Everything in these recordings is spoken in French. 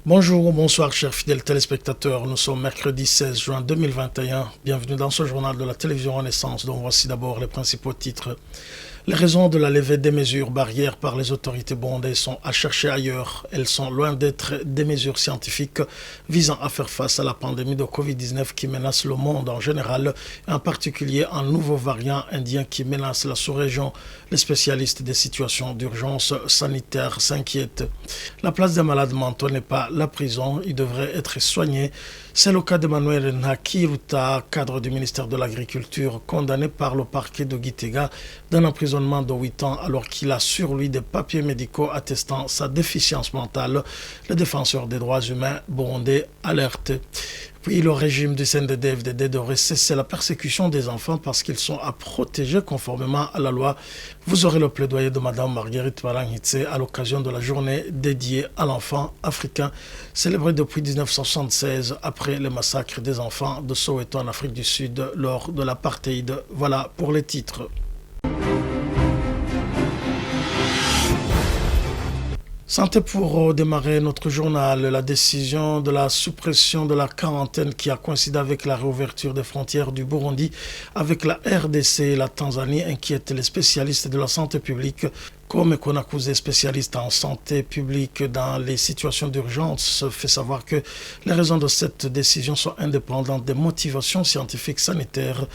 Bonjour ou bonsoir chers fidèles téléspectateurs, nous sommes mercredi 16 juin 2021. Bienvenue dans ce journal de la télévision Renaissance dont voici d'abord les principaux titres. Les raisons de la levée des mesures barrières par les autorités burundaises sont à chercher ailleurs. Elles sont loin d'être des mesures scientifiques visant à faire face à la pandémie de Covid-19 qui menace le monde en général, et en particulier un nouveau variant indien qui menace la sous-région. Les spécialistes des situations d'urgence sanitaire s'inquiètent. La place des malades mentaux n'est pas la prison, ils devraient être soignés. C'est le cas d'Emmanuel Nhakiruta, cadre du ministère de l'Agriculture, condamné par le parquet de Gitega d'un emprisonnement de 8 ans alors qu'il a sur lui des papiers médicaux attestant sa déficience mentale. Le défenseur des droits humains burundais alerte. Puis le régime du CNDD-FDD devrait cesser la persécution des enfants parce qu'ils sont à protéger conformément à la loi. Vous aurez le plaidoyer de Mme Marguerite Marangitse à l'occasion de la journée dédiée à l'enfant africain, célébrée depuis 1976 après le massacre des enfants de Soweto en Afrique du Sud lors de l'apartheid. Voilà pour les titres. Santé pour démarrer notre journal. La décision de la suppression de la quarantaine qui a coïncidé avec la réouverture des frontières du Burundi avec la RDC et la Tanzanie inquiète les spécialistes de la santé publique. Comme Konakuze, spécialiste en santé publique dans les situations d'urgence, fait savoir que les raisons de cette décision sont indépendantes des motivations scientifiques sanitaires.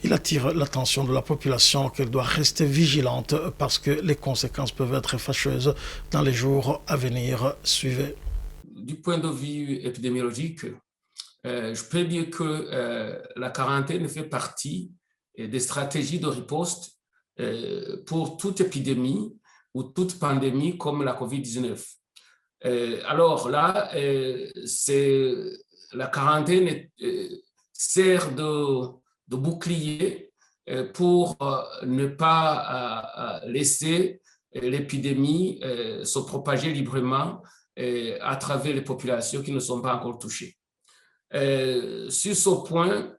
Il attire l'attention de la population qu'elle doit rester vigilante parce que les conséquences peuvent être fâcheuses dans les jours à venir. Suivez. Du point de vue épidémiologique, je peux dire que la quarantaine fait partie des stratégies de riposte pour toute épidémie ou toute pandémie comme la COVID-19. Alors là, la quarantaine sert de bouclier pour ne pas laisser l'épidémie se propager librement à travers les populations qui ne sont pas encore touchées. Sur ce point,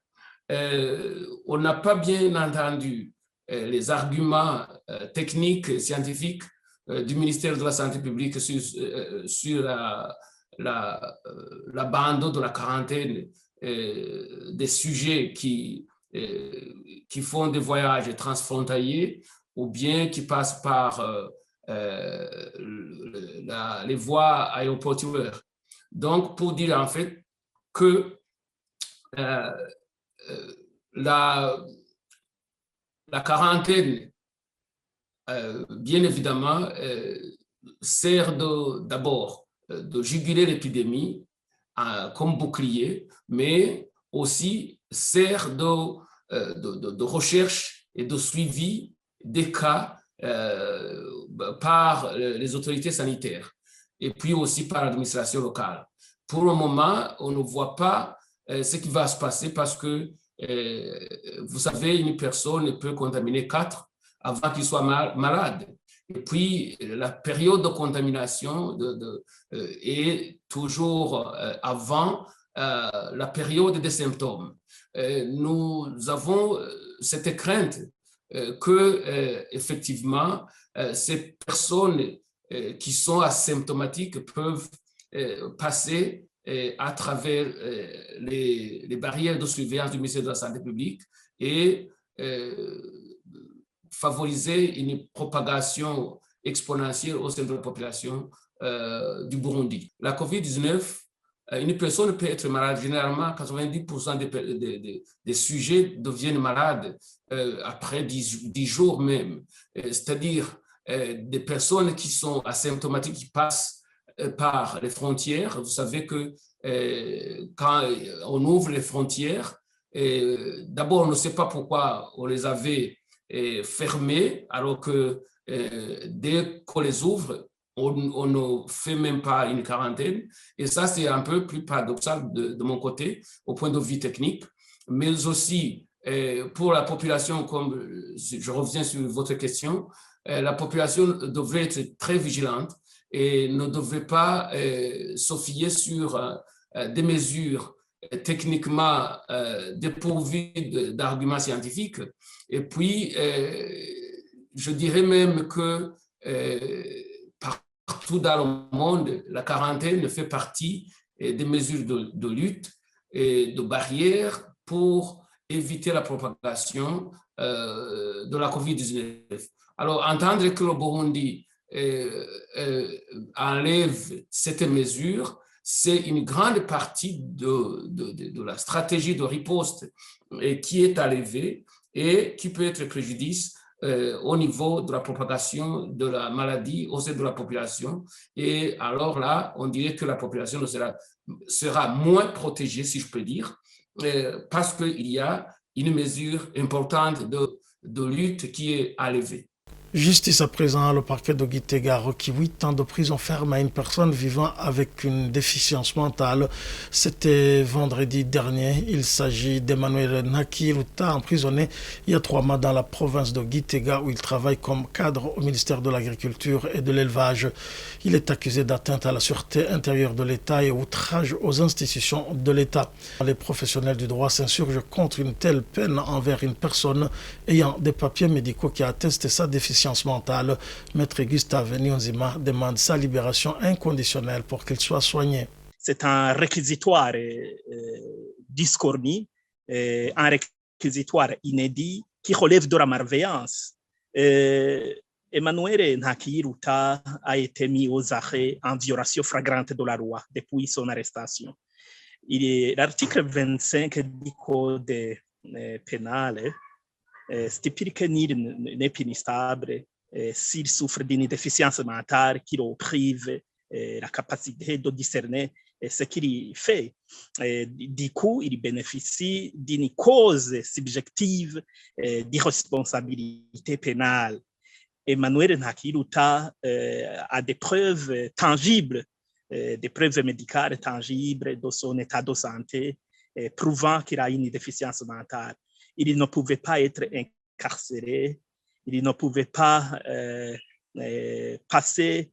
on n'a pas bien entendu les arguments techniques et scientifiques du ministère de la Santé publique sur l'abandon de la quarantaine des sujets qui font des voyages transfrontaliers ou bien qui passent par les voies aéroportuaires. Donc, pour dire en fait que la quarantaine, bien évidemment, sert d'abord de juguler l'épidémie comme bouclier, mais aussi sert de recherche et de suivi des cas par les autorités sanitaires et puis aussi par l'administration locale. Pour le moment, on ne voit pas ce qui va se passer parce que vous savez, une personne peut contaminer 4 avant qu'il soit malade. Et puis, la période de contamination est toujours avant la période des symptômes. Nous avons cette crainte que, effectivement, ces personnes qui sont asymptomatiques peuvent passer à travers les barrières de surveillance du ministère de la Santé publique et favoriser une propagation exponentielle au sein de la population du Burundi. La COVID-19, une personne peut être malade. Généralement, 90% des sujets deviennent malades après 10 jours même. C'est-à-dire des personnes qui sont asymptomatiques, qui passent par les frontières. Vous savez que quand on ouvre les frontières, d'abord, on ne sait pas pourquoi on les avait fermées, alors que dès qu'on les ouvre, on ne fait même pas une quarantaine. Et ça, c'est un peu plus paradoxal de mon côté, au point de vue technique, mais aussi pour la population, comme je reviens sur votre question, la population devrait être très vigilante et ne devrait pas se fier sur des mesures techniquement dépourvues d'arguments scientifiques. Et puis, je dirais même que partout dans le monde, la quarantaine fait partie des mesures de lutte et de barrières pour éviter la propagation de la COVID-19. Alors, entendre que le Burundi enlève cette mesure, c'est une grande partie de la stratégie de riposte qui est enlevée et qui peut être préjudice au niveau de la propagation de la maladie au sein de la population. Et alors là, on dirait que la population sera moins protégée, si je peux dire, parce qu'il y a une mesure importante de lutte qui est enlevée. Justice à présent, le parquet de Gitega a requis 8 ans de prison ferme à une personne vivant avec une déficience mentale. C'était vendredi dernier. Il s'agit d'Emmanuel Nakiruta, emprisonné il y a 3 mois dans la province de Gitega où il travaille comme cadre au ministère de l'Agriculture et de l'Élevage. Il est accusé d'atteinte à la sûreté intérieure de l'État et outrage aux institutions de l'État. Les professionnels du droit s'insurgent contre une telle peine envers une personne ayant des papiers médicaux qui attestent sa déficience mentale. Maître Gustave Nyonzima demande sa libération inconditionnelle pour qu'il soit soigné. C'est un réquisitoire discorni, un réquisitoire inédit qui relève de la malveillance. Emmanuel Nakiruta a été mis aux arrêts en violation flagrante de la loi depuis son arrestation. L'article 25 du Code pénal stipule que nul n'est punissable s'il souffre d'une déficience mentale qui le prive la capacité de discerner ce qu'il fait. Du coup, il bénéficie d'une cause subjective d'irresponsabilité pénale. Emmanuel Nakiruta a des preuves tangibles, des preuves médicales tangibles de son état de santé, prouvant qu'il a une déficience mentale. Il ne pouvait pas être incarcéré, il ne pouvait pas passer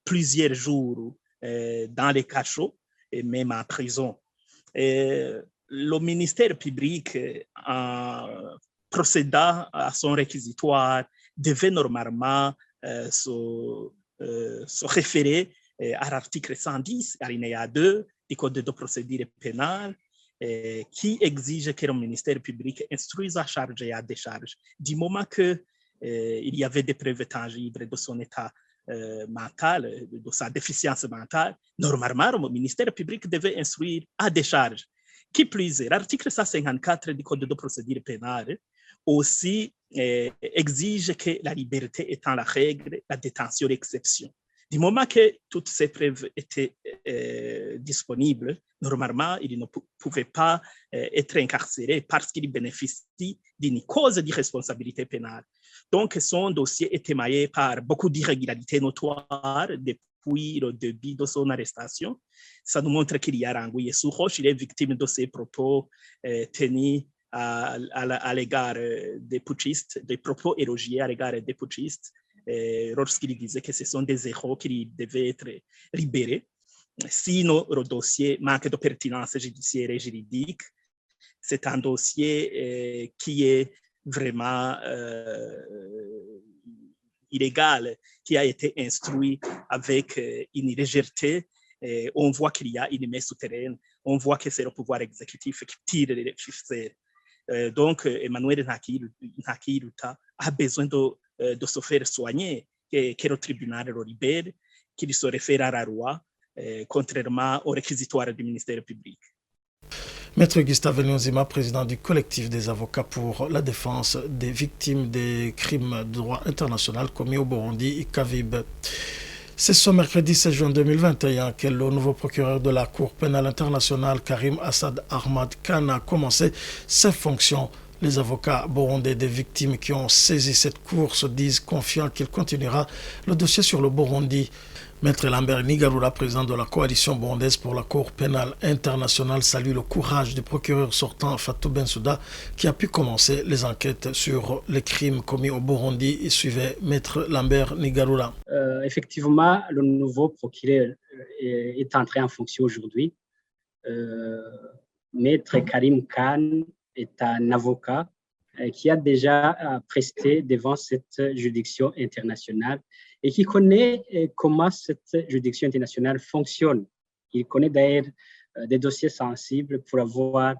plusieurs jours dans les cachots et même en prison. Le ministère public, en procédant à son réquisitoire, devait normalement se référer à l'article 110, alinéa 2 du Code de procédure pénale, qui exige que le ministère public instruise à charge et à décharge. Du moment qu'il y avait des preuves tangibles de son état mental, de sa déficience mentale, normalement, le ministère public devait instruire à décharge. Qui plus est, l'article 154 du Code de procédure pénale aussi exige que la liberté étant la règle, la détention l'exception. Du moment que toutes ces preuves étaient disponibles, normalement, il ne pouvait pas être incarcéré parce qu'il bénéficie d'une cause d'irresponsabilité pénale. Donc, son dossier est émaillé par beaucoup d'irrégularités notoires depuis le début de son arrestation. Ça nous montre qu'il y a Rangouille sous roche. Il est victime de ces propos tenus à l'égard des putschistes, des propos élogieux à l'égard des putschistes, lorsqu'il disait que ce sont des héros qui devaient être libérés. Sinon, le dossier manque de pertinence judiciaire et juridique. C'est un dossier qui est vraiment illégal, qui a été instruit avec une légèreté. On voit qu'il y a une main souterraine. On voit que c'est le pouvoir exécutif qui tire les ficelles. Donc, Emmanuel Nakiruta a besoin de se faire soigner, que le tribunal le libère, qu'il se réfère à la loi, contrairement au réquisitoire du ministère public. Maître Gustave Nyonzima, président du collectif des avocats pour la défense des victimes des crimes de droit international commis au Burundi, CAVIB. C'est ce mercredi 16 juin 2021 que le nouveau procureur de la Cour pénale internationale, Karim Assad Ahmad Khan, a commencé ses fonctions. Les avocats burundais des victimes qui ont saisi cette cour se disent confiants qu'il continuera le dossier sur le Burundi. Maître Lambert Nigarula, président de la coalition burundaise pour la Cour pénale internationale, salue le courage du procureur sortant Fatou Bensouda qui a pu commencer les enquêtes sur les crimes commis au Burundi. Il suivait Maître Lambert Nigarula. Effectivement, le nouveau procureur est entré en fonction aujourd'hui. Maître Karim Khan est un avocat qui a déjà presté devant cette juridiction internationale et qui connaît comment cette juridiction internationale fonctionne. Il connaît d'ailleurs des dossiers sensibles pour avoir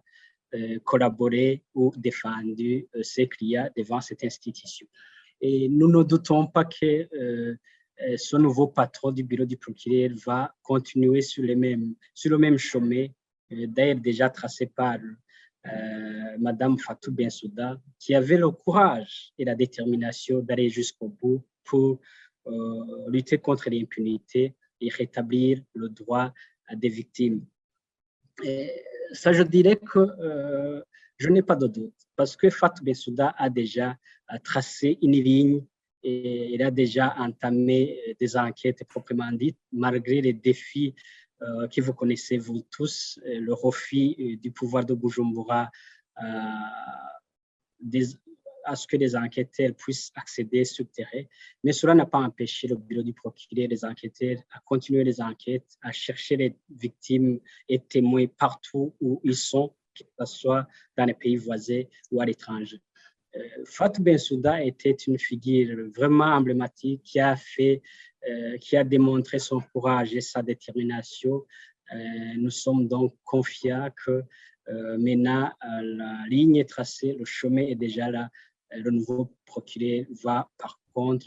collaboré ou défendu ses clients devant cette institution. Et nous ne doutons pas que ce nouveau patron du bureau du procureur va continuer sur le même chemin, d'ailleurs déjà tracé par Madame Fatou Bensouda, qui avait le courage et la détermination d'aller jusqu'au bout pour lutter contre l'impunité et rétablir le droit des victimes. Et ça, je dirais que je n'ai pas de doute, parce que Fatou Bensouda a déjà tracé une ligne et il a déjà entamé des enquêtes proprement dites, malgré les défis que vous connaissez vous tous, le refus du pouvoir de Bujumbura à ce que les enquêteurs puissent accéder sur le terrain. Mais cela n'a pas empêché le bureau du procureur, les enquêteurs, à continuer les enquêtes, à chercher les victimes et témoins partout où ils sont, que ce soit dans les pays voisins ou à l'étranger. Fatou Bensouda était une figure vraiment emblématique qui a démontré son courage et sa détermination. Nous sommes donc confiants que maintenant la ligne est tracée, le chemin est déjà là. Le nouveau procureur va par contre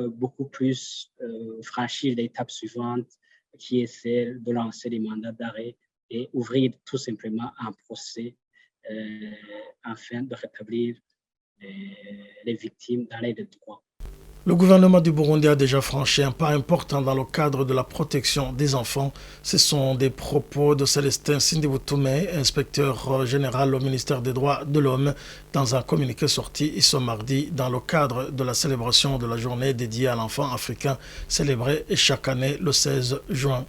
beaucoup plus franchir l'étape suivante qui est celle de lancer les mandats d'arrêt et ouvrir tout simplement un procès afin de rétablir les victimes dans les droits. Le gouvernement du Burundi a déjà franchi un pas important dans le cadre de la protection des enfants. Ce sont des propos de Célestin Sindiboutoumé, inspecteur général au ministère des Droits de l'Homme, dans un communiqué sorti ce mardi dans le cadre de la célébration de la journée dédiée à l'enfant africain, célébrée chaque année le 16 juin.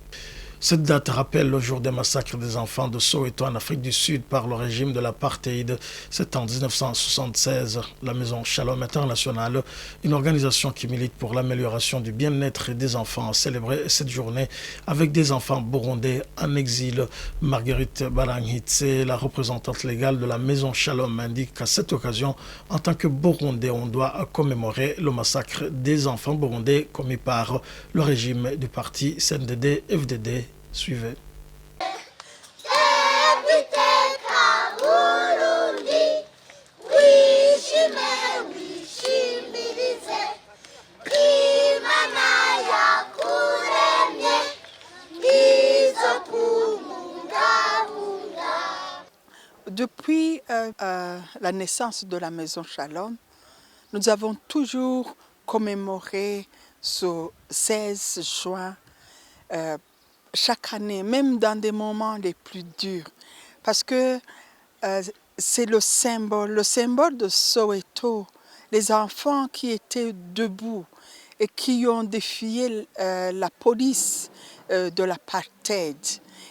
Cette date rappelle le jour des massacres des enfants de Soweto en Afrique du Sud par le régime de l'apartheid. C'est en 1976. La Maison Shalom International, une organisation qui milite pour l'amélioration du bien-être des enfants, a célébré cette journée avec des enfants burundais en exil. Marguerite Baranghitse, la représentante légale de la Maison Shalom, indique qu'à cette occasion, en tant que Burundais, on doit commémorer le massacre des enfants burundais commis par le régime du parti CNDD-FDD. Suivez. Depuis la naissance de la Maison Shalom, nous avons toujours commémoré ce 16 juin chaque année, même dans des moments les plus durs, parce que c'est le symbole de Soweto, les enfants qui étaient debout et qui ont défié la police de l'apartheid,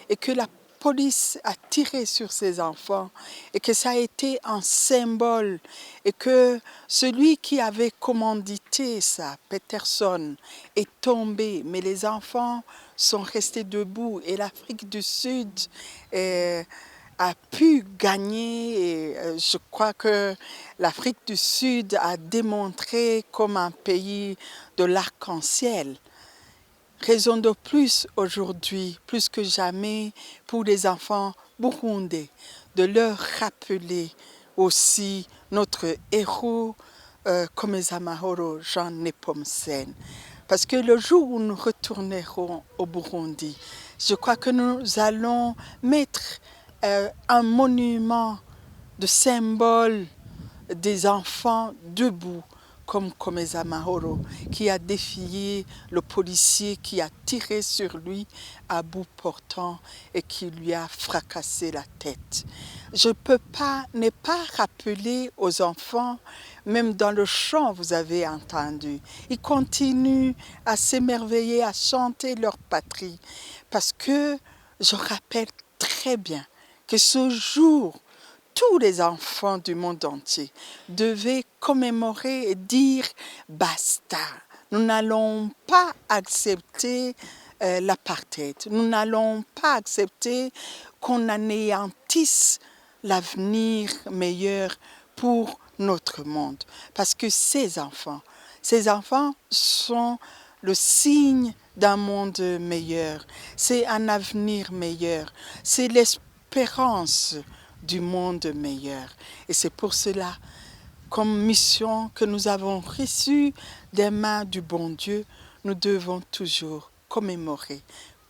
et que la police a tiré sur ces enfants, et que ça a été un symbole, et que celui qui avait commandité ça, Peterson, est tombé, mais les enfants sont restés debout, et l'Afrique du Sud a pu gagner, et je crois que l'Afrique du Sud a démontré comme un pays de l'arc-en-ciel. Raison de plus aujourd'hui, plus que jamais, pour les enfants burundais, de leur rappeler aussi notre héros, Komeza Mahoro Jean Nepomsène. Parce que le jour où nous retournerons au Burundi, je crois que nous allons mettre un monument de symbole des enfants debout, comme Komeza Mahoro, qui a défié le policier qui a tiré sur lui à bout portant et qui lui a fracassé la tête. Je ne peux pas ne pas rappeler aux enfants, même dans le chant, vous avez entendu, ils continuent à s'émerveiller, à chanter leur patrie, parce que je rappelle très bien que ce jour, tous les enfants du monde entier devaient commémorer et dire « basta ». Nous n'allons pas accepter l'apartheid. Nous n'allons pas accepter qu'on anéantisse l'avenir meilleur pour notre monde. Parce que ces enfants, Ces enfants sont le signe d'un monde meilleur, c'est un avenir meilleur, c'est l'espérance du monde meilleur. Et c'est pour cela, comme mission que nous avons reçue des mains du bon Dieu, nous devons toujours commémorer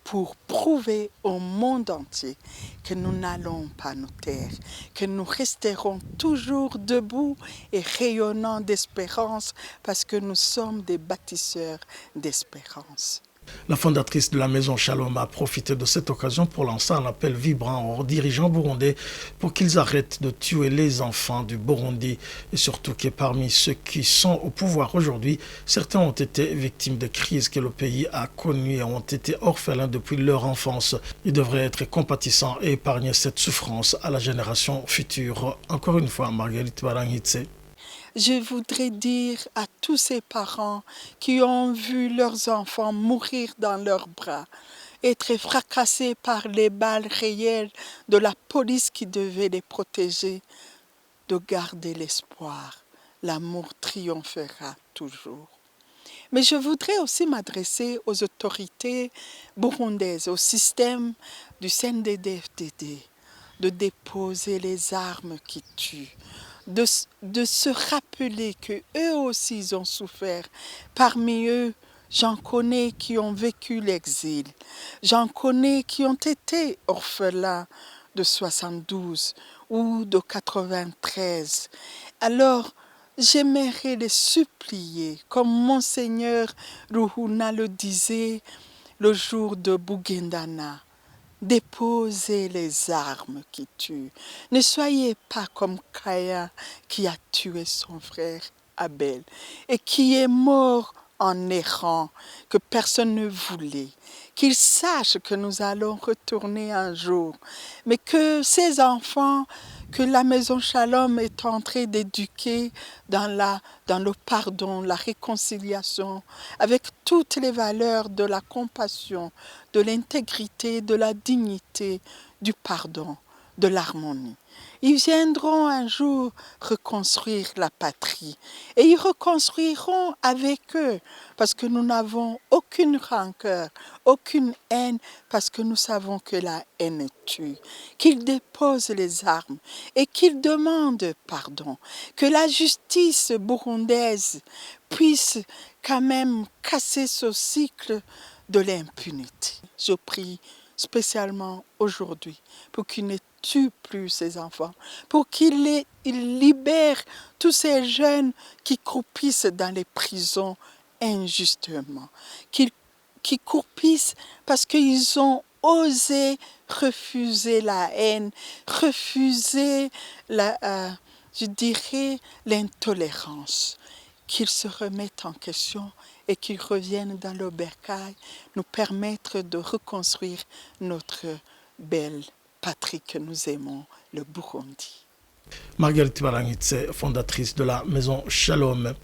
pour prouver au monde entier que nous n'allons pas nous taire, que nous resterons toujours debout et rayonnants d'espérance parce que nous sommes des bâtisseurs d'espérance. La fondatrice de la Maison Shalom a profité de cette occasion pour lancer un appel vibrant aux dirigeants burundais pour qu'ils arrêtent de tuer les enfants du Burundi et surtout que parmi ceux qui sont au pouvoir aujourd'hui, certains ont été victimes de crises que le pays a connues et ont été orphelins depuis leur enfance. Ils devraient être compatissants et épargner cette souffrance à la génération future. Encore une fois, Marguerite Barangitse. Je voudrais dire à tous ces parents qui ont vu leurs enfants mourir dans leurs bras, être fracassés par les balles réelles de la police qui devait les protéger, de garder l'espoir. L'amour triomphera toujours. Mais je voudrais aussi m'adresser aux autorités burundaises, au système du CNDD-FDD, de déposer les armes qui tuent. De se rappeler qu'eux aussi ils ont souffert. Parmi eux, j'en connais qui ont vécu l'exil. J'en connais qui ont été orphelins de 72 ou de 93. Alors, j'aimerais les supplier, comme Monseigneur Ruhuna le disait le jour de Bugendana. Déposez les armes qui tuent. Ne soyez pas comme Caïn qui a tué son frère Abel et qui est mort en errant, que personne ne voulait. Qu'il sache que nous allons retourner un jour, mais que ces enfants que la Maison Shalom est en train d'éduquer dans le pardon, la réconciliation, avec toutes les valeurs de la compassion, de l'intégrité, de la dignité, du pardon, de l'harmonie. Ils viendront un jour reconstruire la patrie et ils reconstruiront avec eux parce que nous n'avons aucune rancœur, aucune haine parce que nous savons que la haine tue. Qu'ils déposent les armes et qu'ils demandent pardon. Que la justice burundaise puisse quand même casser ce cycle de l'impunité. Je prie spécialement aujourd'hui pour qu'ils ne tuent plus ces enfants, pour qu'ils libèrent tous ces jeunes qui croupissent dans les prisons injustement, qui croupissent parce qu'ils ont osé refuser la haine, refuser je dirais l'intolérance, qu'ils se remettent en question et qu'ils reviennent dans le bercail, nous permettre de reconstruire notre belle patrie que nous aimons, le Burundi. Marguerite Barangitse, fondatrice de la Maison Shalom.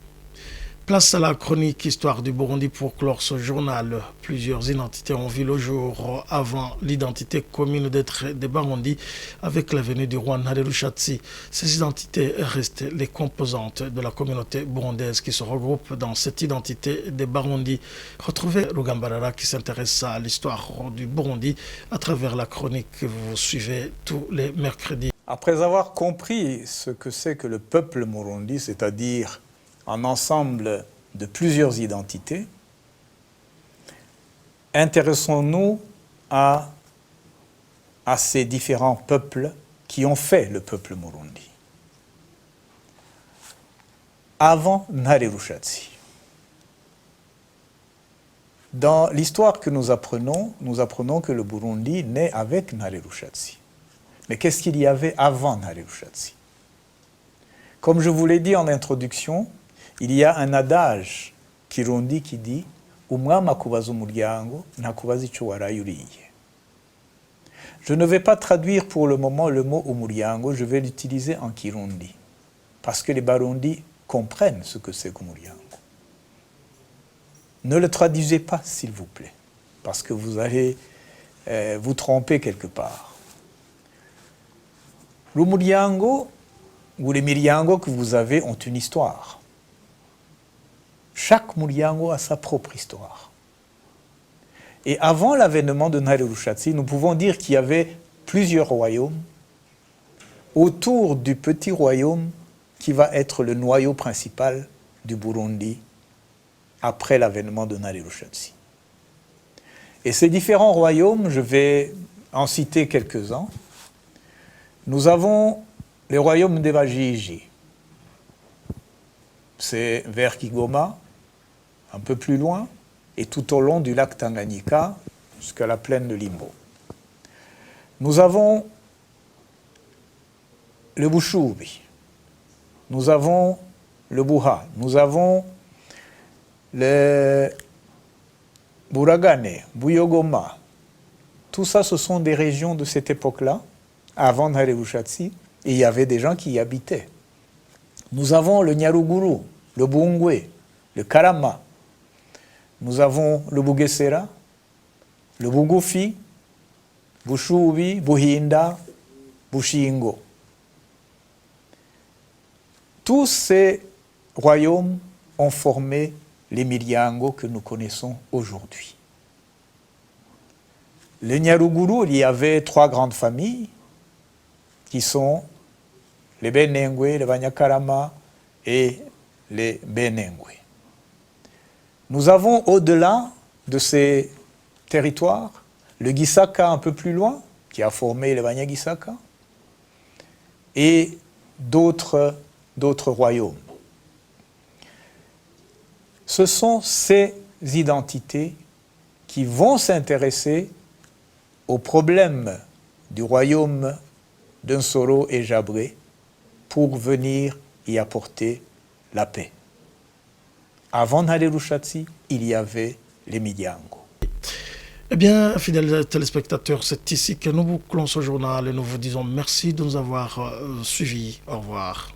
Place à la chronique Histoire du Burundi pour clore ce journal. Plusieurs identités ont vu le jour avant l'identité commune d'être des Barundi avec la venue du roi Ntare Rushatsi. Ces identités restent les composantes de la communauté burundaise qui se regroupe dans cette identité des Barundi. Retrouvez Rugambarara qui s'intéresse à l'histoire du Burundi à travers la chronique que vous suivez tous les mercredis. Après avoir compris ce que c'est que le peuple Murundi, c'est-à-dire un ensemble de plusieurs identités, intéressons-nous à ces différents peuples qui ont fait le peuple Murundi. Avant Ntare Rushatsi, dans l'histoire que nous apprenons que le Burundi naît avec Ntare Rushatsi. Mais qu'est-ce qu'il y avait avant Ntare Rushatsi? Comme je vous l'ai dit en introduction, il y a un adage kirundi qui dit umwami akubaza umuryango ntakubaza ico waraye uriye. Je ne vais pas traduire pour le moment le mot umuryango, je vais l'utiliser en kirundi parce que les Barundi comprennent ce que c'est qu'umuryango. Ne le traduisez pas s'il vous plaît parce que vous allez vous tromper quelque part. L'umuryango ou les miryango que vous avez ont une histoire. Chaque Muryango a sa propre histoire. Et avant l'avènement de Ntare Rushatsi, nous pouvons dire qu'il y avait plusieurs royaumes autour du petit royaume qui va être le noyau principal du Burundi après l'avènement de Ntare Rushatsi. Et ces différents royaumes, je vais en citer quelques-uns. Nous avons le royaume des Vajiji. C'est vers Kigoma, un peu plus loin, et tout au long du lac Tanganyika jusqu'à la plaine de Limbo. Nous avons le Bushubi, nous avons le Buha, nous avons le Buragane, Buyogoma. Tout ça, ce sont des régions de cette époque-là, avant Ntare Rushatsi, et il y avait des gens qui y habitaient. Nous avons le Nyaruguru, le Bungwe, le Karama. Nous avons le Bugesera, le Bugufi, Bushubi, Buhinda, Bushingo. Tous ces royaumes ont formé les Miryango que nous connaissons aujourd'hui. Le Nyaruguru, il y avait 3 grandes familles qui sont les Benengwe, les Banyakarama et les Benengwe. Nous avons au-delà de ces territoires le Gisaka un peu plus loin, qui a formé les Banyagisaka, et d'autres royaumes. Ce sont ces identités qui vont s'intéresser aux problèmes du royaume d'Nsoro et Jabré pour venir y apporter la paix. Avant Ntare Rushatsi, il y avait les Miryango. Eh bien, fidèles téléspectateurs, c'est ici que nous bouclons ce journal et nous vous disons merci de nous avoir suivis. Au revoir.